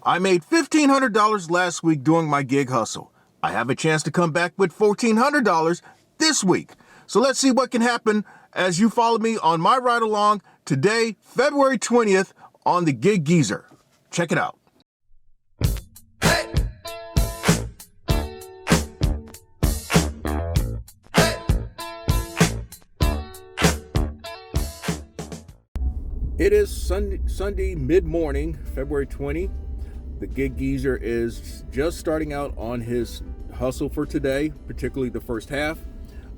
I made $1,500 last week doing my gig hustle. I have a chance to come back with $1,400 this week. So let's see what can happen as you follow me on my ride along today, February 20th, on the Gig Geezer. Check it out. It is Sunday mid-morning, February 20. The Gig Geezer is just starting out on his hustle for today, particularly the first half.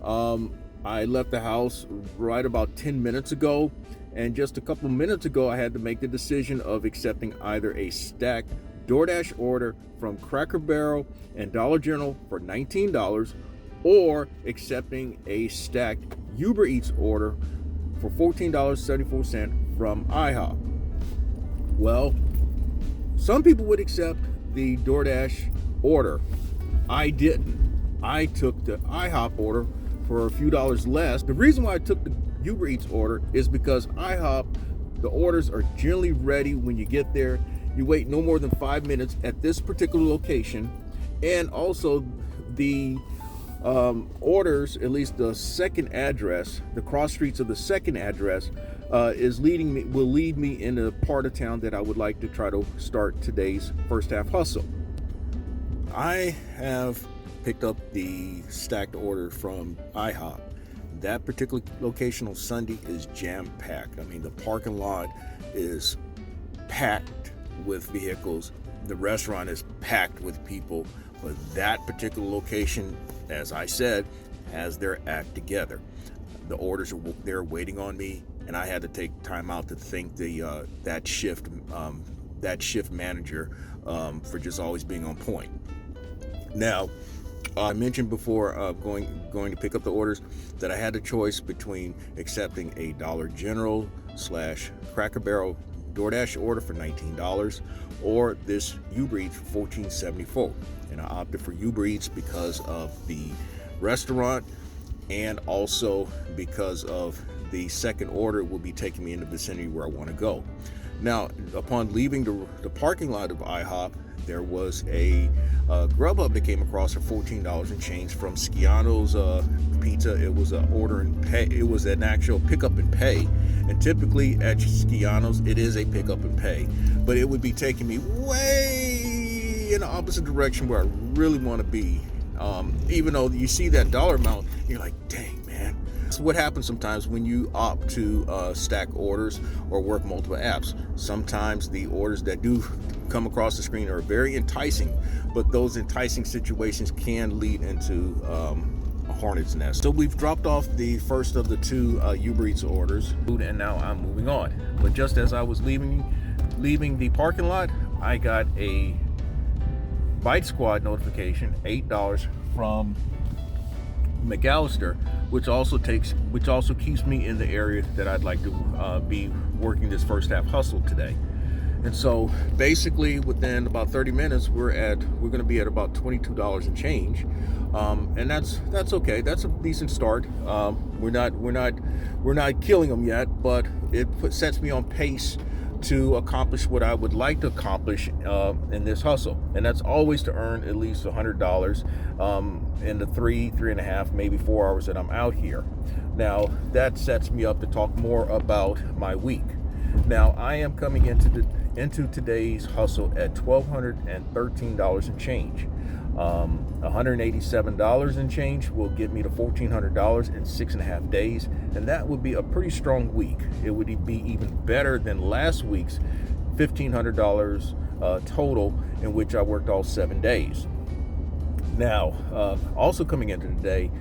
I left the house right about 10 minutes ago, and just a couple minutes ago I had to make the decision of accepting either a stacked DoorDash order from Cracker Barrel and Dollar General for $19 or accepting a stacked Uber Eats order for $14.74 from IHOP. Well, some people would accept the DoorDash order. I didn't. I took the IHOP order for a few dollars less. The reason why I took the Uber Eats order is because IHOP, the orders are generally ready when you get there. You wait no more than 5 minutes at this particular location, and also the orders, at least the second address, the cross streets of the second address, will lead me in a part of town that I would like to try to start today's first half hustle. I have picked up the stacked order from IHOP. That particular location on Sunday is jam-packed. I mean, the parking lot is packed with vehicles. The restaurant is packed with people. But that particular location, as I said, has their act together. The orders are there waiting on me, and I had to take time out to thank that shift manager for just always being on point. Now, I mentioned before going to pick up the orders that I had a choice between accepting a Dollar General / Cracker Barrel DoorDash order for $19 or this Uber Eats for $14.74. And I opted for Uber Eats because of the restaurant and also because of the second order will be taking me in the vicinity where I want to go. Now, upon leaving the parking lot of IHOP, there was a grubhub that came across for $14 and change from Sciano's Pizza. It was an order and pay. It was an actual pickup and pay. And typically at Sciano's, it is a pickup and pay. But it would be taking me way in the opposite direction where I really want to be. Even though you see that dollar amount, you're like, dang, man. That's what happens sometimes when you opt to stack orders or work multiple apps. Sometimes the orders that do come across the screen are very enticing, but those enticing situations can lead into a hornet's nest. So we've dropped off the first of the two Uber Eats orders, and now I'm moving on. But just as I was leaving the parking lot, I got a Bite Squad notification, $8 from McAllister, which also keeps me in the area that I'd like to be working this first half hustle today. And so basically within about 30 minutes we're going to be at about $22 and change, and that's okay. That's a decent start. We're not killing them yet, but it sets me on pace to accomplish what I would like to accomplish in this hustle, and that's always to earn at least $100 in the 3.5, maybe 4 hours that I'm out here. Now that sets me up to talk more about my week. Now I am coming into today's hustle at $1,213 and change. $187 and change will get me to $1,400 in 6.5 days, and that would be a pretty strong week. It would be even better than last week's $1,500 total, in which I worked all 7 days. Now, also coming into today,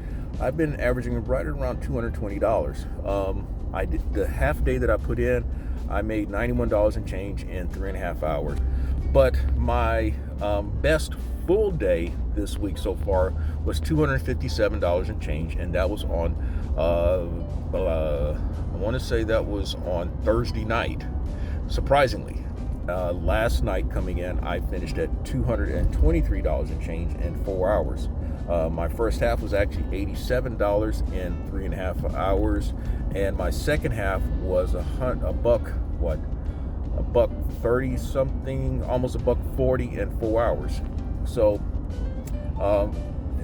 I've been averaging right around $220. I did the half day that I put in, I made $91 and change in 3.5 hours. But my best full day this week so far was $257 and change, and that was on I want to say that was on Thursday night. Surprisingly, last night coming in, I finished at $223 and change in 4 hours. My first half was actually $87 in 3.5 hours, and my second half was $1.30 $1.30 something, almost $1.40 in 4 hours. So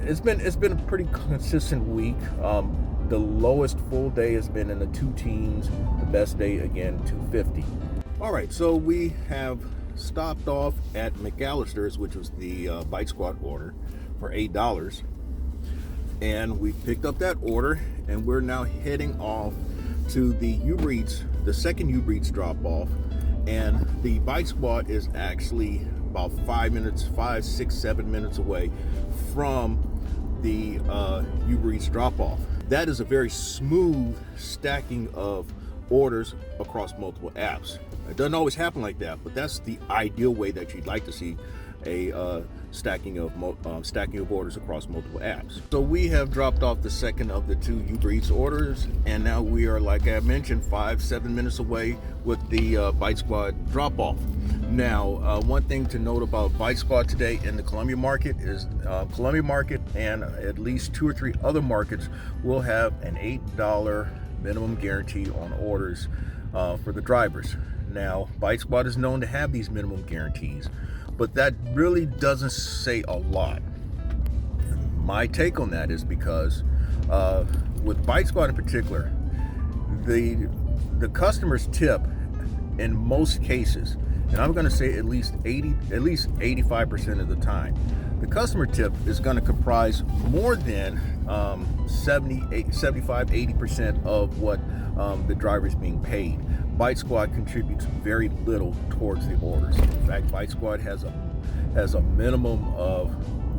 it's been a pretty consistent week. The lowest full day has been in the 2 teens. The best day, again, 250. All right, so we have stopped off at McAllister's, which was the Bite Squad order, for $8. And we picked up that order, and we're now heading off to the Uber Eats, the second Uber Eats drop off. And the Bite Squad is actually about 5, 6, 7 minutes away from the Uber Eats drop off. That is a very smooth stacking of orders across multiple apps. It doesn't always happen like that, but that's the ideal way that you'd like to see a stacking of orders across multiple apps. So we have dropped off the second of the 2 Uber Eats orders, and now we are, like I mentioned, 7 minutes away with the Bite Squad drop off. Now, one thing to note about Bite Squad today in the Columbia market is Columbia market and at least 2 or 3 other markets will have an $8 minimum guarantee on orders for the drivers. Now, Bite Squad is known to have these minimum guarantees, but that really doesn't say a lot. My take on that is because with Bite Squad in particular, the customer's tip in most cases, and I'm going to say at least 85% of the time, the customer tip is going to comprise more than 75-80% of what the driver is being paid. Bite Squad contributes very little towards the orders. In fact, Bite Squad has a minimum of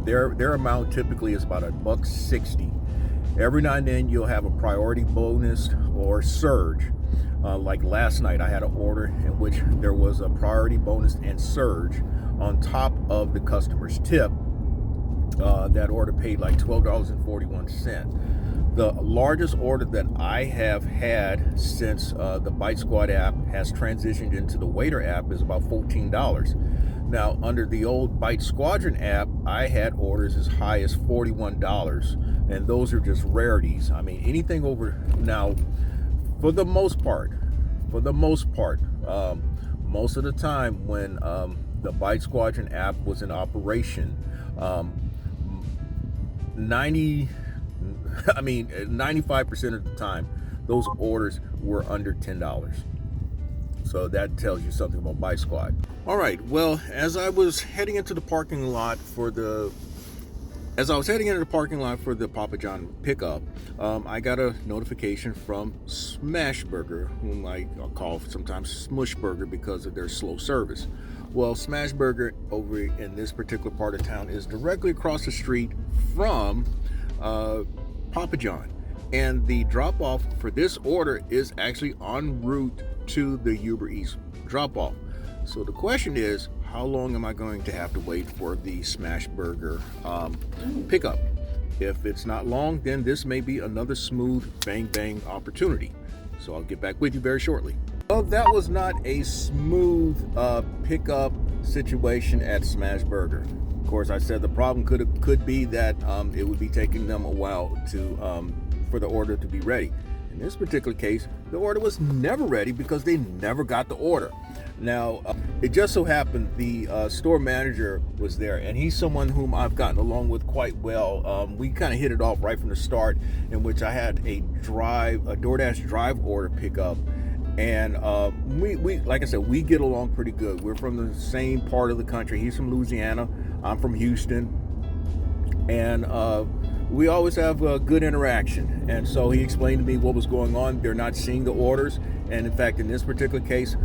their amount typically is about $1.60. Every now and then you'll have a priority bonus or surge. Like last night, I had an order in which there was a priority bonus and surge on top of the customer's tip. That order paid like $12.41. The largest order that I have had since the Bite Squad app has transitioned into the Waiter app is about $14. Now, under the old Bite Squadron app, I had orders as high as $41, and those are just rarities. I mean, anything over now, for the most part, most of the time when the Bite Squadron app was in operation, 95% of the time, those orders were under $10. So that tells you something about Bite Squad. All right, well, as I was heading into the parking lot for the Papa John pickup, I got a notification from Smashburger, whom I'll call sometimes Smushburger because of their slow service. Well, Smashburger over in this particular part of town is directly across the street from Papa John, and the drop off for this order is actually en route to the Uber Eats drop off. So the question is, how long am I going to have to wait for the Smashburger pickup? If it's not long, then this may be another smooth bang bang opportunity. So I'll get back with you very shortly. Well, that was not a smooth pickup situation at Smashburger. Of course, I said the problem could be that it would be taking them a while for the order to be ready. In this particular case, the order was never ready because they never got the order. Now, it just so happened the store manager was there, and he's someone whom I've gotten along with quite well. We kind of hit it off right from the start, in which I had a DoorDash drive order pickup, and we like I said, we get along pretty good. We're from the same part of the country. He's from Louisiana, I'm from Houston, and we always have a good interaction. And so he explained to me what was going on. They're not seeing the orders, and in fact, in this particular case,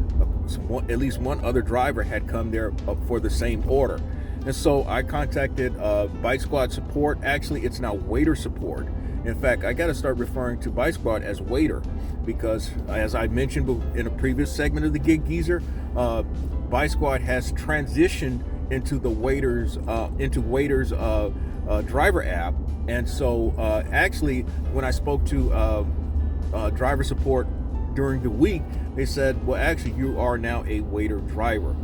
at least one other driver had come there for the same order. And so I contacted Bite Squad support. Actually, it's now Waiter support. In fact, I got to start referring to Bite Squad as Waiter, because as I mentioned in a previous segment of the Gig Geezer, Bite Squad has transitioned into the Waiter's driver app. And so actually, when I spoke to driver support during the week, they said, well, actually, you are now a Waiter driver.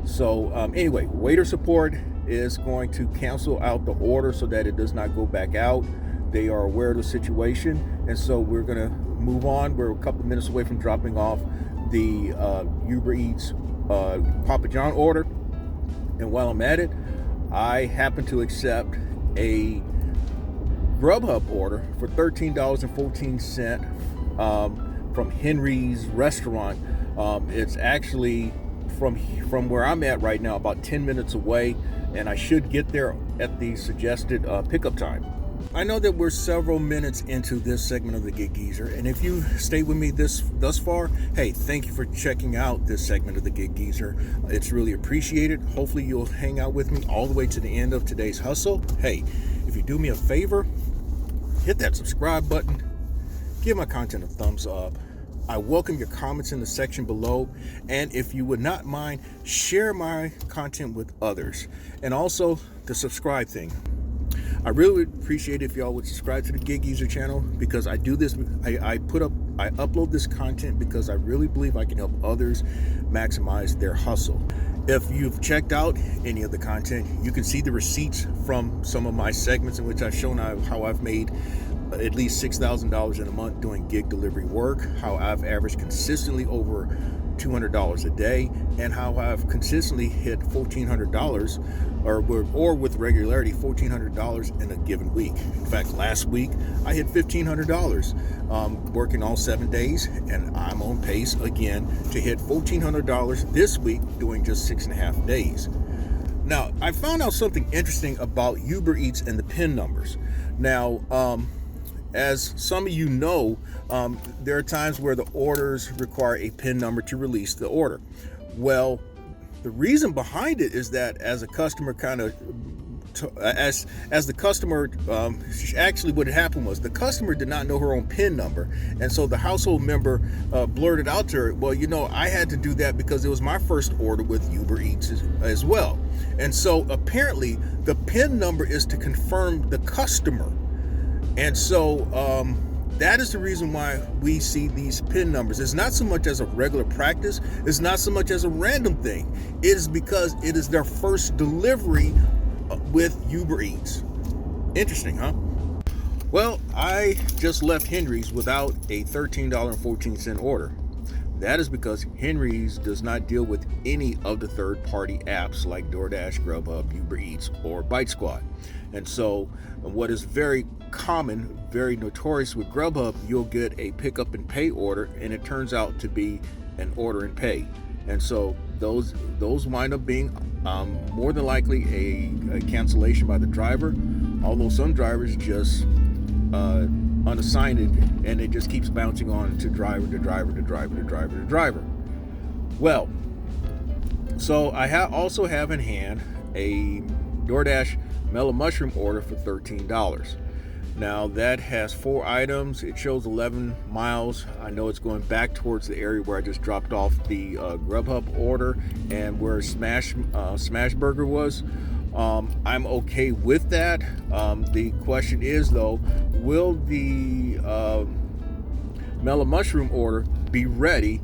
So anyway, Waiter support is going to cancel out the order so that it does not go back out. They are aware of the situation, and so we're going to move on. We're a couple of minutes away from dropping off the Uber Eats Papa John order. And while I'm at it, I happen to accept a Grubhub order for $13.14 from Henry's restaurant. It's actually from where I'm at right now about 10 minutes away, and I should get there at the suggested pickup time. I know that we're several minutes into this segment of the Gig Geezer, and if you stayed with me thus far, hey, thank you for checking out this segment of the Gig Geezer. It's really appreciated. Hopefully you'll hang out with me all the way to the end of today's hustle. Hey, if you do me a favor, hit that subscribe button, give my content a thumbs up. I welcome your comments in the section below, and if you would not mind, share my content with others. And also the subscribe thing. I really would appreciate it if y'all would subscribe to the Gig Geezer channel, because I do this, I upload this content because I really believe I can help others maximize their hustle. If you've checked out any of the content, you can see the receipts from some of my segments in which I've shown how I've made at least $6,000 in a month doing gig delivery work, how I've averaged consistently over $200 a day, and how I've consistently hit $1,400 or with regularity $1,400 in a given week. In fact, last week I hit $1,500 working all 7 days, and I'm on pace again to hit $1,400 this week doing just 6.5 days. Now, I found out something interesting about Uber Eats and the PIN numbers. Now, as some of you know, there are times where the orders require a PIN number to release the order. Well, the reason behind it is that as a customer as the customer, actually what had happened was the customer did not know her own PIN number. And so the household member blurted out to her, well, you know, I had to do that because it was my first order with Uber Eats as well. And so apparently the PIN number is to confirm the customer. And so that is the reason why we see these PIN numbers. It's not so much as a regular practice. It's not so much as a random thing. It is because it is their first delivery with Uber Eats. Interesting, huh? Well, I just left Henry's without a $13.14 order. That is because Henry's does not deal with any of the third-party apps like DoorDash, Grubhub, Uber Eats, or Bite Squad. And so what is very common, very notorious with Grubhub, you'll get a pick up and pay order, and it turns out to be an order and pay. And so those wind up being more than likely a cancellation by the driver, although some drivers just unassigned it, and it just keeps bouncing on to driver to driver to driver to driver to driver. Well, so I also have in hand a DoorDash mellow mushroom order for $13. Now that has 4 items. It shows 11 miles. I know it's going back towards the area where I just dropped off the Grubhub order and where Smash Burger was. I'm okay with that. The question is, though, will the mellow mushroom order be ready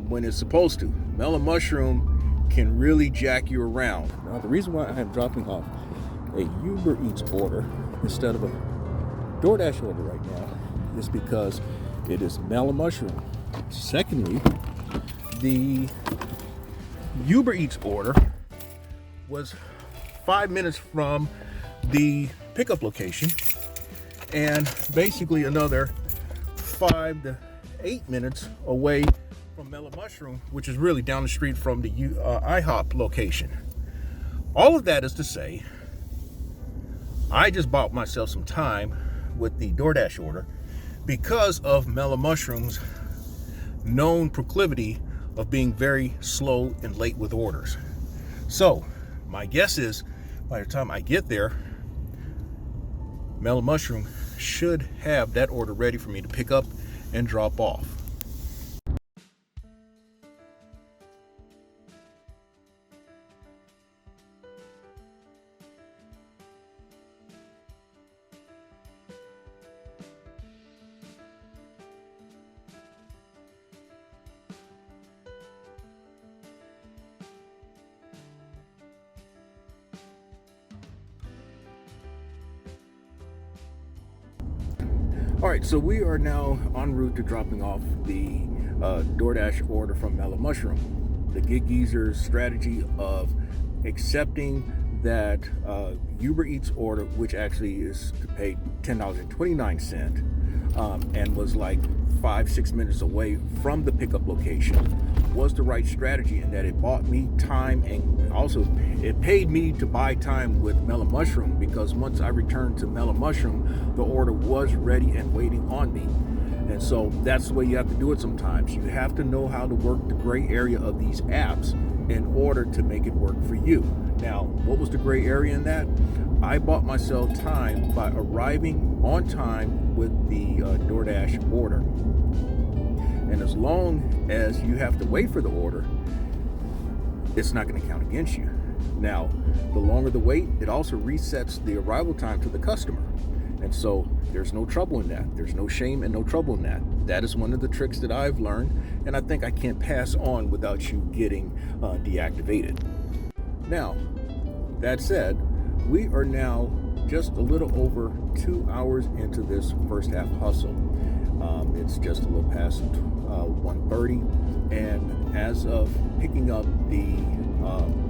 when it's supposed to? Mellow mushroom can really jack you around. Now, the reason why I am dropping off a Uber Eats order instead of a DoorDash order right now is because it is mellow mushroom. Secondly, the Uber Eats order was 5 minutes from the pickup location, and basically another 5 to 8 minutes away from mellow mushroom, which is really down the street from the IHOP location. All of that is to say, I just bought myself some time with the DoorDash order because of mellow mushroom's known proclivity of being very slow and late with orders. So my guess is by the time I get there, mellow mushroom should have that order ready for me to pick up and drop off. All right, so we are now en route to dropping off the DoorDash order from Mellow Mushroom. the Gig Geezer's strategy of accepting that Uber Eats order, which actually is to pay $10.29, and was like 5-6 minutes away from the pickup location, was the right strategy, in that it bought me time, and also it paid me to buy time with Melon Mushroom, because once I returned to Melon Mushroom, the order was ready and waiting on me. And so that's the way you have to do it sometimes. You have to know how to work the gray area of these apps in order to make it work for you. Now, what was the gray area in that? I bought myself time by arriving on time with the DoorDash order. And as long as you have to wait for the order, it's not going to count against you. Now, the longer the wait, it also resets the arrival time to the customer. And so there's no trouble in that. There's no shame and no trouble in that. That is one of the tricks that I've learned, and I think I can't pass on without you getting deactivated. Now, that said, we are now just a little over 2 hours into this first half hustle. It's just a little past 1:30, and as of picking up the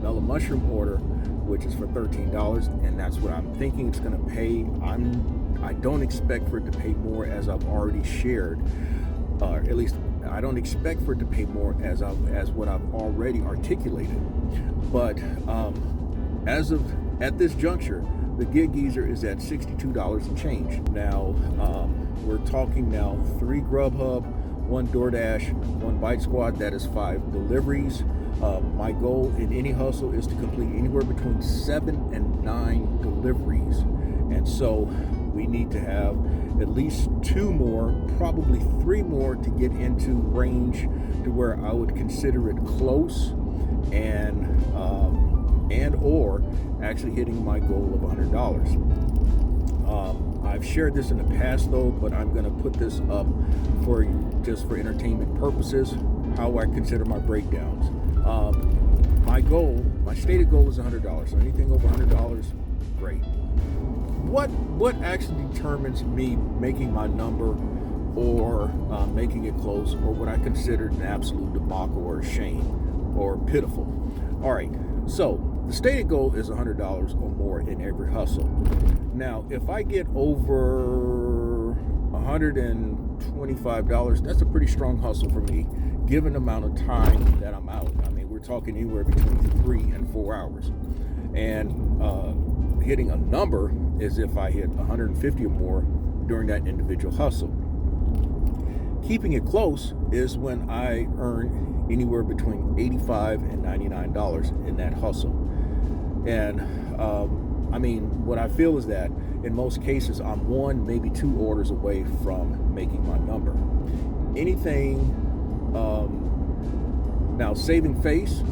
Melon Mushroom order, which is for $13, and that's what I'm thinking it's going to pay. I don't expect for it to pay more, as I've already shared. At least I don't expect for it to pay more as what I've already articulated. But at this juncture, the Gig Geezer is at $62 and change. Now we're talking now 3 Grubhub, 1 DoorDash, 1 Bite Squad. That is 5 deliveries. My goal in any hustle is to complete anywhere between 7 and 9 deliveries. And so we need to have at least 2 more, probably 3 more, to get into range to where I would consider it close and or actually hitting my goal of $100. I've shared this in the past though, but I'm going to put this up for just for entertainment purposes, how I consider my breakdowns. My stated goal is $100. So anything over $100, great. What actually determines me making my number or making it close, or what I consider an absolute debacle or a shame or pitiful? All right, so the stated goal is $100 or more in every hustle. Now, if I get over $125, that's a pretty strong hustle for me, given the amount of time that I'm out. I mean, we're talking anywhere between 3 and 4 hours. And hitting a number is if I hit 150 or more during that individual hustle. Keeping it close is when I earn anywhere between $85 and $99 in that hustle. And I mean, what I feel is that in most cases, I'm 1, maybe 2 orders away from making my number. Anything now, saving face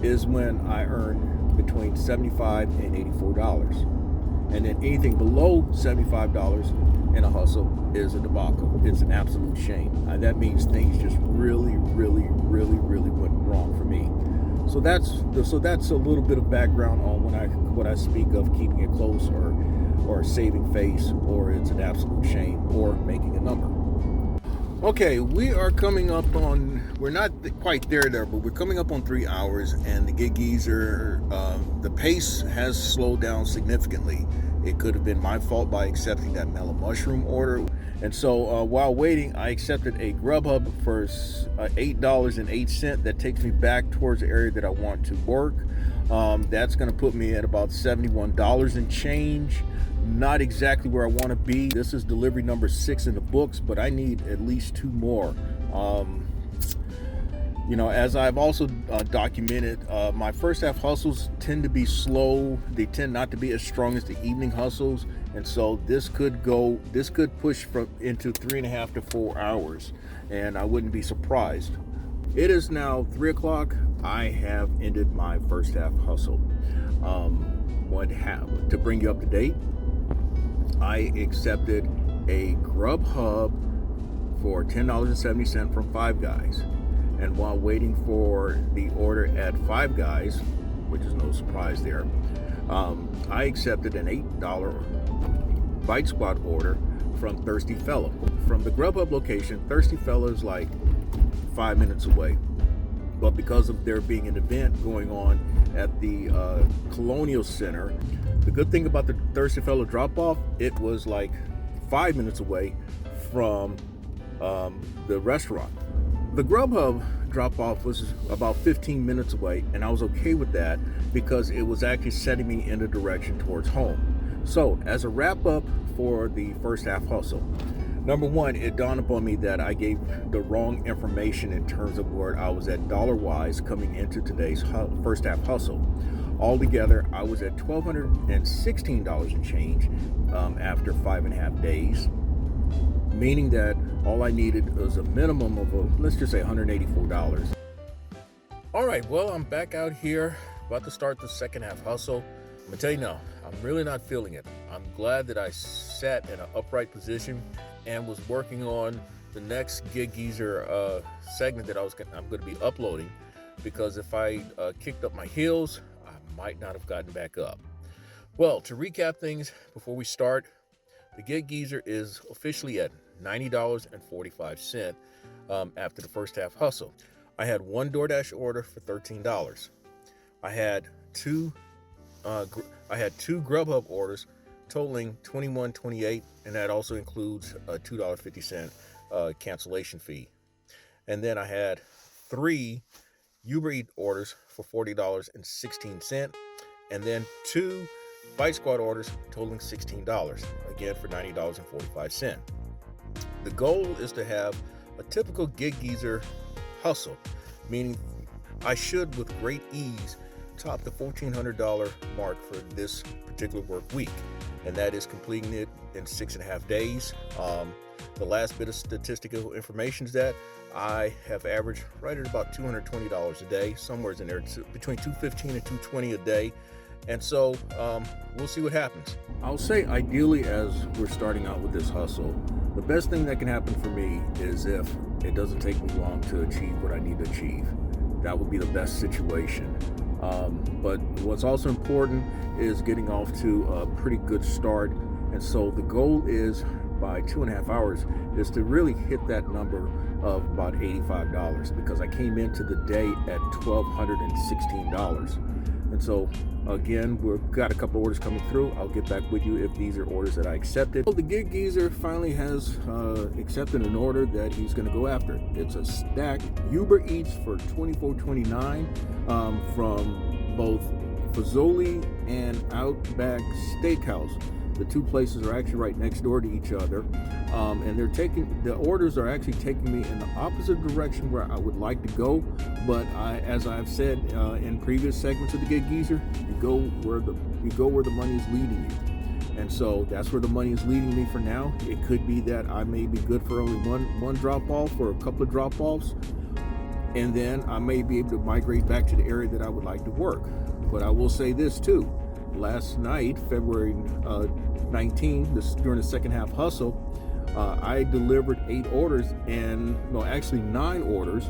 is when I earn between $75 and $84. And then anything below $75 in a hustle is a debacle. It's an absolute shame. That means things just really went wrong for me. So that's a little bit of background on when I speak of keeping it close or saving face, or it's an absolute shame, or making a number. Okay, we are coming up on, we're not quite there, but we're coming up on 3 hours, and the Gig Geezer, the pace has slowed down significantly. It could have been my fault by accepting that Melon Mushroom order. And so while waiting, I accepted a Grubhub for $8.08. That takes me back towards the area that I want to work. That's going to put me at about $71 and change. Not exactly where I want to be. This is delivery number 6 in the books, but I need at least 2 more. As I've also documented, my first half hustles tend to be slow. They tend not to be as strong as the evening hustles, and so this could push into 3.5 to 4 hours, and I wouldn't be surprised. It is now 3 o'clock. I have ended my first half hustle. To bring you up to date, I accepted a Grubhub for $10.70 from Five Guys. And while waiting for the order at Five Guys, which is no surprise there, I accepted an $8 Bite Squad order from Thirsty Fella. From the Grubhub location, Thirsty Fella is like 5 minutes away. but because of there being an event going on at the Colonial Center, the good thing about the Thirsty Fellow drop-off, it was like 5 minutes away from the restaurant. The Grubhub drop-off was about 15 minutes away, and I was okay with that because it was actually setting me in the direction towards home. So as a wrap-up for the first half hustle, number one, it dawned upon me that I gave the wrong information in terms of where I was at dollar-wise coming into today's first half hustle. Altogether, I was at $1,216 and change after 5.5 days, meaning that all I needed was a minimum of, let's just say $184. All right, well, I'm back out here, about to start the second half hustle. I'm gonna tell you now, I'm really not feeling it. I'm glad that I sat in an upright position and was working on the next Gig Geezer segment that I'm going to be uploading, because if I kicked up my heels, I might not have gotten back up. Well, to recap things before we start, the Gig Geezer is officially at $90.45 after the first half hustle. I had one DoorDash order for $13. I had two Grubhub orders totaling $21.28, and that also includes a $2.50 cancellation fee. And then I had 3 Uber Eats orders for $40.16, and then 2 Bite Squad orders totaling $16, again for $90.45. The goal is to have a typical Gig Geezer hustle, meaning I should with great ease top the $1,400 mark for this particular work week, and that is completing it in 6.5 days. The last bit of statistical information is that I have averaged right at about $220 a day, somewhere in there, between $215 and $220 a day. And so we'll see what happens. I'll say ideally, as we're starting out with this hustle, the best thing that can happen for me is if it doesn't take me long to achieve what I need to achieve. That would be the best situation. But what's also important is getting off to a pretty good start. And so the goal is by 2.5 hours is to really hit that number of about $85, because I came into the day at $1,216. And so again, we've got a couple orders coming through. I'll get back with you if these are orders that I accepted. Well, the Gig Geezer finally has accepted an order that he's going to go after. It's a stacked Uber Eats for $24.29 from both Fazoli and Outback Steakhouse. The two places are actually right next door to each other, and the orders are actually taking me in the opposite direction where I would like to go. But as I've said in previous segments of the Gig Geezer, you go where the money is leading you, and so that's where the money is leading me for now. It could be that I may be good for only one drop off or a couple of drop offs, and then I may be able to migrate back to the area that I would like to work. But I will say this too. Last night, February 19th, during the second half hustle, I delivered 8 orders, and actually 9 orders,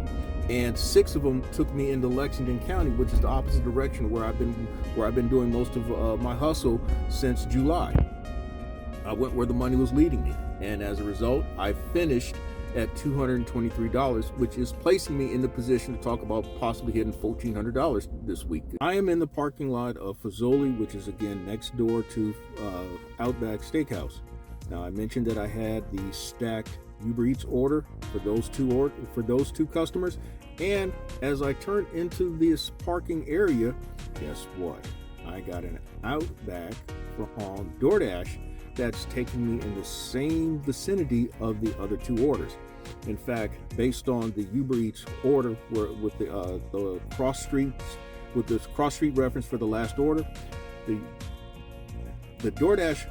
and 6 of them took me into Lexington County, which is the opposite direction where I've been doing most of my hustle since July. I went where the money was leading me, and as a result, I finished at $223, which is placing me in the position to talk about possibly hitting $1,400 this week. I am in the parking lot of Fazoli, which is again next door to Outback Steakhouse. Now, I mentioned that I had the stacked Uber Eats order for those two customers, and as I turned into this parking area, guess what? I got an Outback on DoorDash that's taking me in the same vicinity of the other 2 orders. In fact, based on the Uber Eats order with the cross street reference for the last order, the DoorDash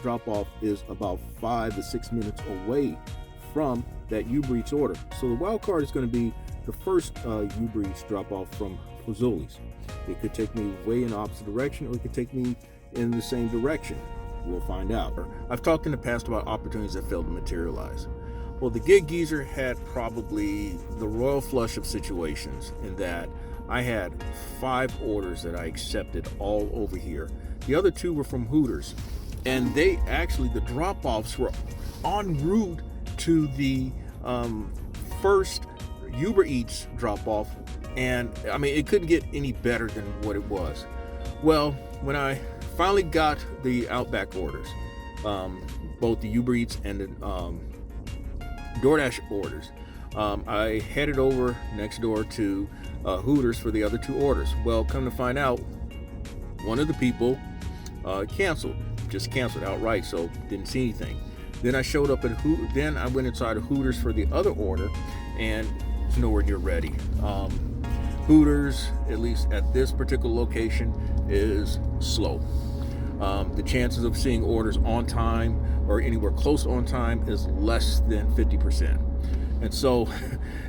drop off is about 5 to 6 minutes away from that Uber Eats order. So the wild card is going to be the first Uber Eats drop off from Fazoli's. It could take me way in the opposite direction, or it could take me in the same direction. We'll find out. I've talked in the past about opportunities that failed to materialize. Well, the Gig Geezer had probably the royal flush of situations in that I had 5 orders that I accepted all over here. The other 2 were from Hooters, and the drop-offs were en route to the first Uber Eats drop-off And I mean, it couldn't get any better than what it was. Well, when I finally got the Outback orders, both the Uber Eats and the DoorDash orders, I headed over next door to Hooters for the other 2 orders. Well, come to find out, one of the people just canceled outright, so didn't see anything. Then I showed up at then I went inside of Hooters for the other order, and it's nowhere near ready. Hooters, at least at this particular location, is slow. The chances of seeing orders on time or anywhere close on time is less than 50%. And so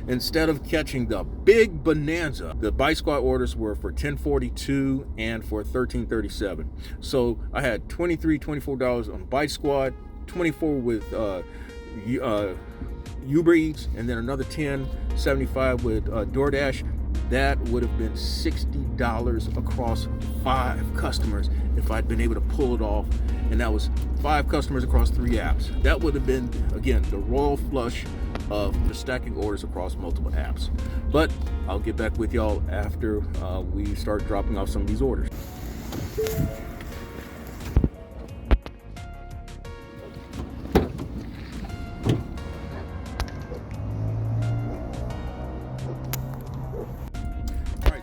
instead of catching the big bonanza, the Bite Squad orders were for $10.42 and for $13.37. So I had $24 on Bite Squad, $24 with Uber Eats, and then another $10.75 with DoorDash. That would have been $60 across 5 customers if I'd been able to pull it off. And that was 5 customers across 3 apps. That would have been, again, the royal flush of the stacking orders across multiple apps. But I'll get back with y'all after we start dropping off some of these orders.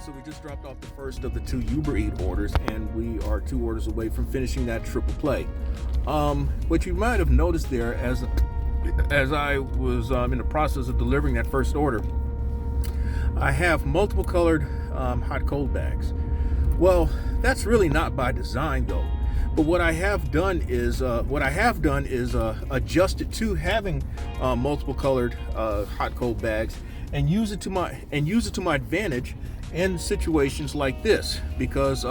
So we just dropped off the first of the 2 Uber Eats orders, and we are 2 orders away from finishing that triple play. What you might have noticed there, as I was in the process of delivering that first order, I have multiple colored hot cold bags. Well, that's really not by design though. But what I have done is adjust it to having multiple colored hot cold bags, and use it to my advantage in situations like this, because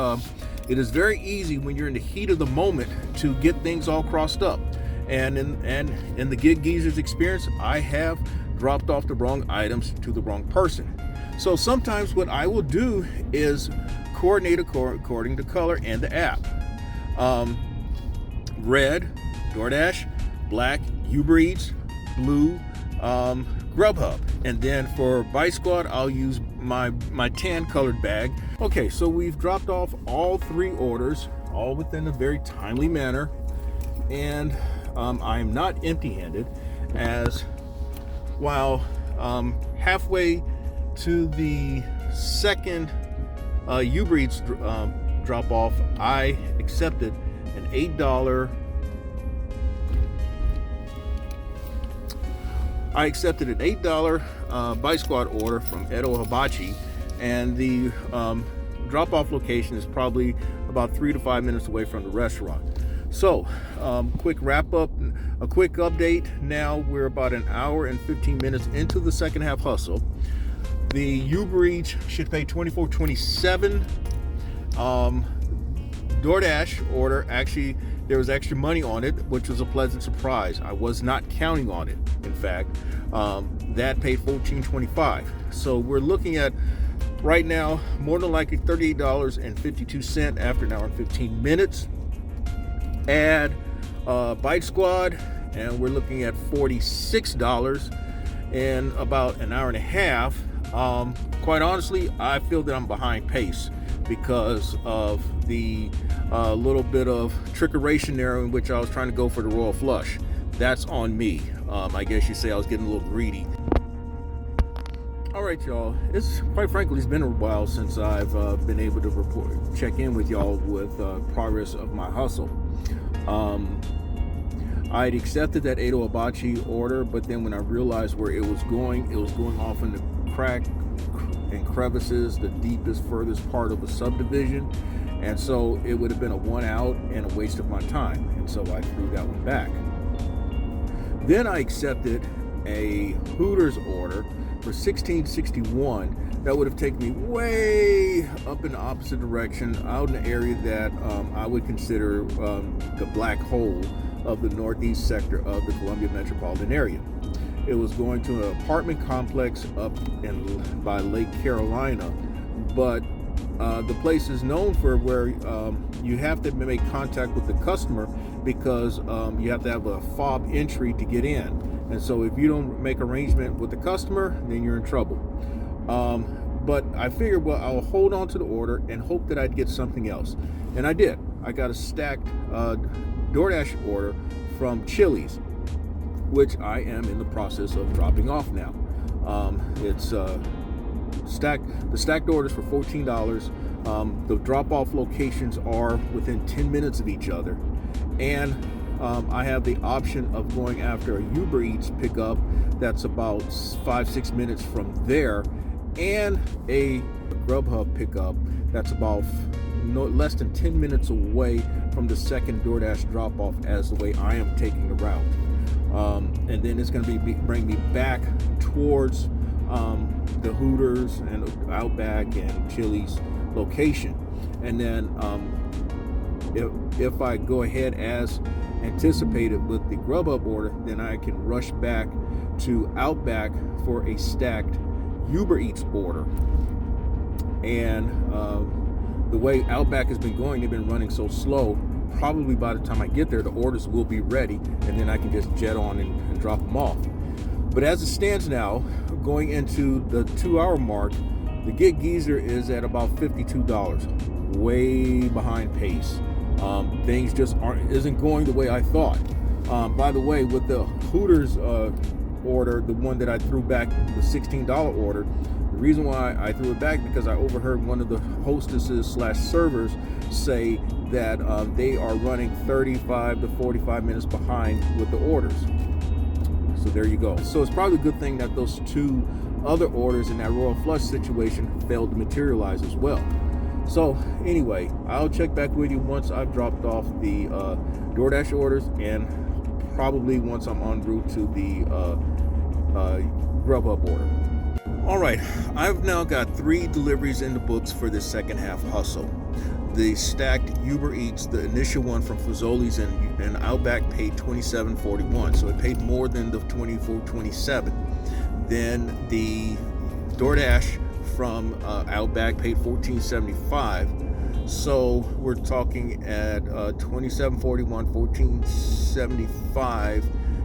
it is very easy when you're in the heat of the moment to get things all crossed up. And in the Gig Geezer's experience, I have dropped off the wrong items to the wrong person. So sometimes what I will do is coordinate according to color and the app. Red, DoorDash; black, Uber Eats; blue, Grubhub. And then for Bite Squad, I'll use my tan colored bag. Okay, so we've dropped off all 3 orders, all within a very timely manner. And I'm not empty-handed, as while halfway to the second Uber Eats drop off, I accepted an $8 Bite Squad order from Edo Hibachi, and the drop-off location is probably about 3 to 5 minutes away from the restaurant. So, quick wrap-up, a quick update. Now we're about an hour and 15 minutes into the second half hustle. The Uber Eats should pay $24.27. DoorDash order, actually, there was extra money on it, which was a pleasant surprise. I was not counting on it. In fact, that paid $14.25. So we're looking at right now more than likely $38.52 after an hour and 15 minutes. Add Bite Squad, and we're looking at $46 in about an hour and a half. Quite honestly, I feel that I'm behind pace because of the little bit of trickeration there in which I was trying to go for the royal flush. That's on me. I guess you say I was getting a little greedy. All right, y'all. It's quite frankly, it's been a while since I've been able to check in with y'all with progress of my hustle. I'd accepted that Edo Hibachi order, but then when I realized where it was going off in the crack and crevices, the deepest, furthest part of a subdivision, and so it would have been a one out and a waste of my time, and so I threw that one back. Then I accepted a Hooters order for $16.61 that would have taken me way up in the opposite direction, out in the area that I would consider the black hole of the northeast sector of the Columbia metropolitan area. It was going to an apartment complex up by Lake Carolina, but the place is known for where you have to make contact with the customer because you have to have a fob entry to get in. And so if you don't make arrangement with the customer, then you're in trouble. But I figured, well, I'll hold on to the order and hope that I'd get something else. And I did. I got a stacked DoorDash order from Chili's, which I am in the process of dropping off now. It's stacked. The stacked orders for $14. The drop-off locations are within 10 minutes of each other, and I have the option of going after a Uber Eats pickup that's about 5-6 minutes from there, and a Grubhub pickup that's about less than 10 minutes away from the second DoorDash drop-off as the way I am taking the route. And then it's going to bring me back towards the Hooters and Outback and Chili's location. And then if I go ahead as anticipated with the Grubhub order, then I can rush back to Outback for a stacked Uber Eats order. And the way Outback has been going, they've been running so slow, probably by the time I get there, the orders will be ready, and then I can just jet on and drop them off. But as it stands now, going into the 2-hour mark, the Gig Geezer is at about $52, way behind pace. Things just isn't going the way I thought. By the way, with the Hooters order, the one that I threw back, the $16 order, the reason why I threw it back because I overheard one of the hostesses/servers say that they are running 35 to 45 minutes behind with the orders. So there you go. So it's probably a good thing that those two other orders in that Royal Flush situation failed to materialize as well. So anyway, I'll check back with you once I've dropped off the DoorDash orders, and probably once I'm en route to the Grubhub order. All right, I've now got 3 deliveries in the books for this second half hustle. The stacked Uber Eats, the initial one from Fazoli's and Outback, paid $27.41, so it paid more than the $24.27. Then the DoorDash from Outback paid $14.75, so we're talking at $27.41, $14.75.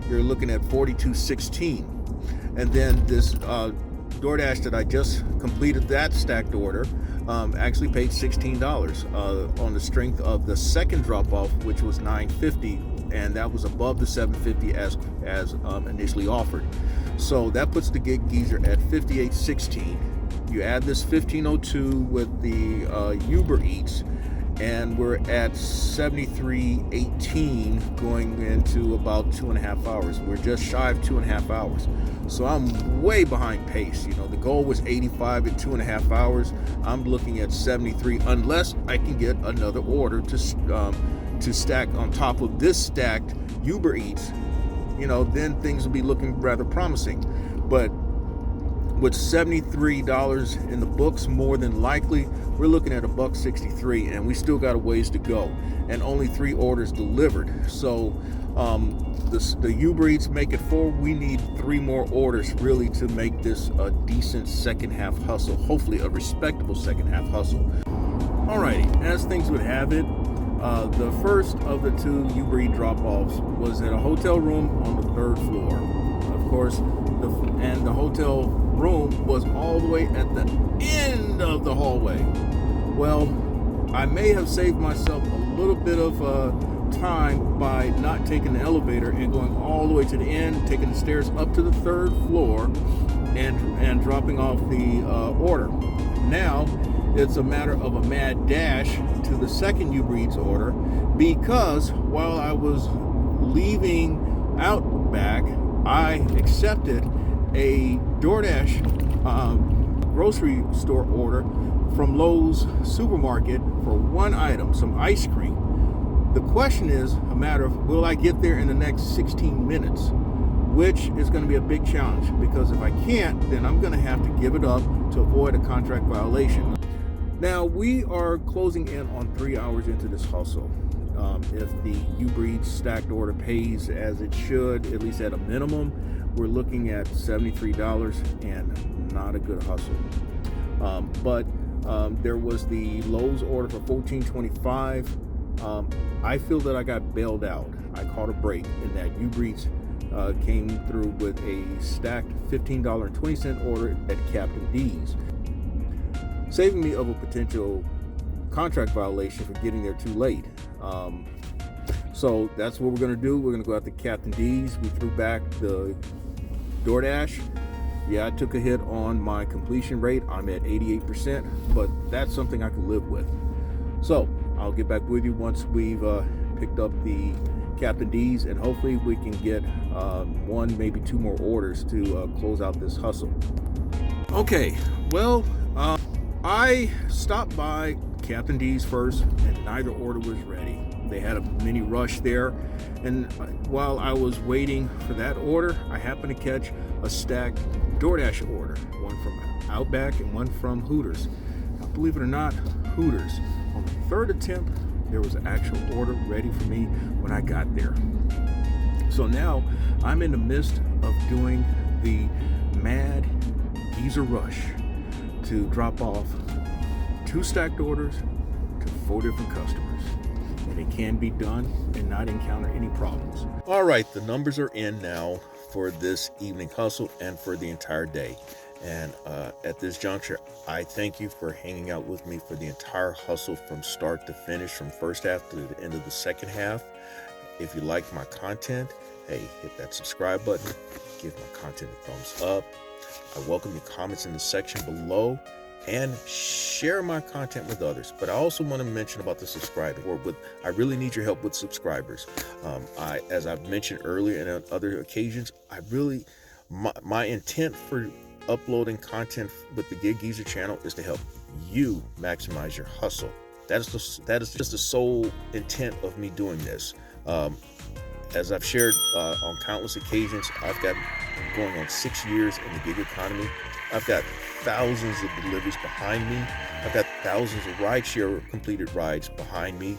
You're looking at $42.16, and then this DoorDash that I just completed that stacked order actually paid $16 on the strength of the second drop-off, which was $9.50, and that was above the $7.50 as initially offered. So that puts the Gig Geezer at $58.16. You add this $15.02 with the Uber Eats, and we're at $73.18 going into about 2.5 hours. We're just shy of 2.5 hours. So I'm way behind pace. You know, the goal was 85 in 2.5 hours. I'm looking at 73, unless I can get another order to stack on top of this stacked Uber Eats. You know, then things will be looking rather promising. But with $73 in the books, more than likely, we're looking at $1.63, and we still got a ways to go, and only 3 orders delivered. So the Uber Eats make it 4. We need 3 more orders really to make this a decent second half hustle, hopefully a respectable second half hustle. Alrighty, as things would have it, the first of the 2 Uber Eats drop-offs was in a hotel room on the 3rd floor. Of course, the hotel room was all the way at the end of the hallway. Well, I may have saved myself a little bit of time by not taking the elevator and going all the way to the end, taking the stairs up to the 3rd floor and dropping off the order. Now it's a matter of a mad dash to the second Uber Eats order, because while I was leaving Outback, I accepted a DoorDash grocery store order from Lowe's supermarket for 1 item, some ice cream. The question is a matter of, will I get there in the next 16 minutes? Which is going to be a big challenge, because if I can't, then I'm going to have to give it up to avoid a contract violation. Now, we are closing in on 3 hours into this hustle. If the Uber Eats stacked order pays as it should, at least at a minimum, we're looking at $73 and not a good hustle. But there was the Lowe's order for $14.25. I feel that I got bailed out. I caught a break in that Uber Eats came through with a stacked $15.20 order at Captain D's. saving me of a potential contract violation for getting there too late. So that's what we're going to do. We're going to go out to Captain D's. We threw back the DoorDash. Yeah, I took a hit on my completion rate. I'm at 88%, but that's something I can live with. So I'll get back with you once we've picked up the Captain D's, and hopefully we can get one, maybe two more orders to close out this hustle. Okay, well, I stopped by Captain D's first, and neither order was ready. They had a mini rush there, and while I was waiting for that order, I happened to catch a stacked DoorDash order, one from Outback and one from Hooters. Now, believe it or not, Hooters, on the third attempt, there was an actual order ready for me when I got there. So now I'm in the midst of doing the mad geezer rush to drop off 2 stacked orders to 4 different customers. And it can be done and not encounter any problems. All right, the numbers are in now for this evening hustle and for the entire day. And at this juncture, I thank you for hanging out with me for the entire hustle from start to finish, from first half to the end of the second half. If you like my content, hey, hit that subscribe button, give my content a thumbs up. I welcome your comments in the section below, and share my content with others. But I also want to mention about the subscribing. I really need your help with subscribers. As I've mentioned earlier and on other occasions, my intent for uploading content with the Gig Geezer channel is to help you maximize your hustle. That is just the sole intent of me doing this. As I've shared on countless occasions, I've got going on 6 years in the gig economy. I've got thousands of deliveries behind me. I've got thousands of rideshare completed rides behind me.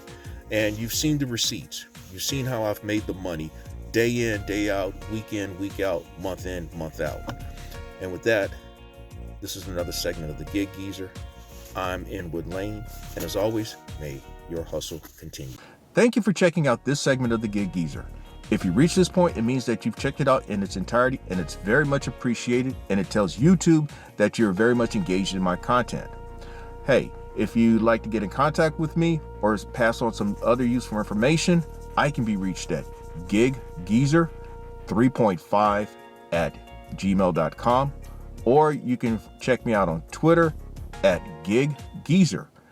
And you've seen the receipts. You've seen how I've made the money day in, day out, week in, week out, month in, month out. And with that, this is another segment of the Gig Geezer. I'm Inwood Lane, and as always, may your hustle continue. Thank you for checking out this segment of the Gig Geezer. If you reach this point, it means that you've checked it out in its entirety, and it's very much appreciated, and it tells YouTube that you're very much engaged in my content. Hey, if you'd like to get in contact with me or pass on some other useful information, I can be reached at giggeezer3.5@gmail.com, or you can check me out on Twitter at giggeezer.